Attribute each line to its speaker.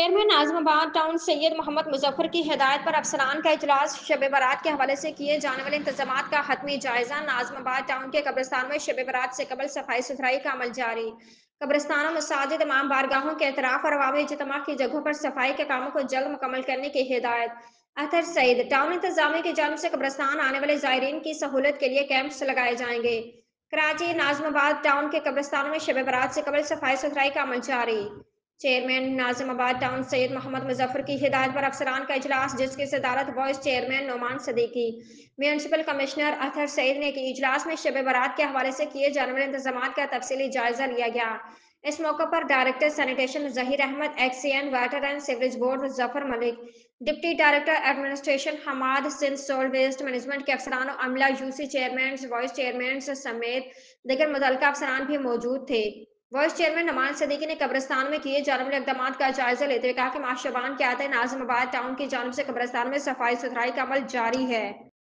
Speaker 1: Chairman Nazimabad town Syed Mohammad Muzaffar की हिदायत पर अफसरान का इजलास। शब बारात के हवाले से किए जाने वाले इंतजामात का हतमी जायजा। नाज़िमाबाद टाउन के कब्रिस्तान में शब बारात से कबल सफाई सुथराई का अमल जारी। कब्रिस्तानों, मसाजिद, इमाम बारगाहों के एतराफ और अवामी इज्तिमा की जगहों पर सफाई के कामों को जल्द मुकम्मल करने की हिदायत। अतर सईद टाउन इंतजामिया की जानब से कब्रिस्तान आने वाले ज़ायरीन की सहूलत के लिए कैंप्स लगाए जाएंगे। कराची, नाज़िमाबाद टाउन के कब्रिस्तानों में शब बारात से कबल सफाई सुथराई का अमल जारी। चेयरमैन नाज़िमाबाद टाउन सैयद मोहम्मद मुजफ्फर की हिदायत पर अफसरान का इजलास, जिसकी सदारत vice chairman Noman Siddiqui, municipal commissioner Athar Saeed ने की। इजलास में शब बारात के हवाले से किए जाने वाले इंतजाम का तफसीली जायजा लिया गया। इस मौके पर director sanitation Zaheer Ahmed, XEN water and sewerage board Zafar Malik, deputy director administration Hammad Sindh, solid waste management के अफसरान और अमला, यूसी चेयरमैन, वाइस चेयरमैन समेत दीगर मुतल्लिका अफसरान भी मौजूद थे। वाइस चेयरमैन नमान सदीकी ने कब्रिस्तान में किए जाने वाले इकदाम का जायजा लेते हुए कहा कि माह शबान के आते नाज़िमाबाद टाउन की जानब से कब्रिस्तान में सफाई सुथराई का अमल जारी है।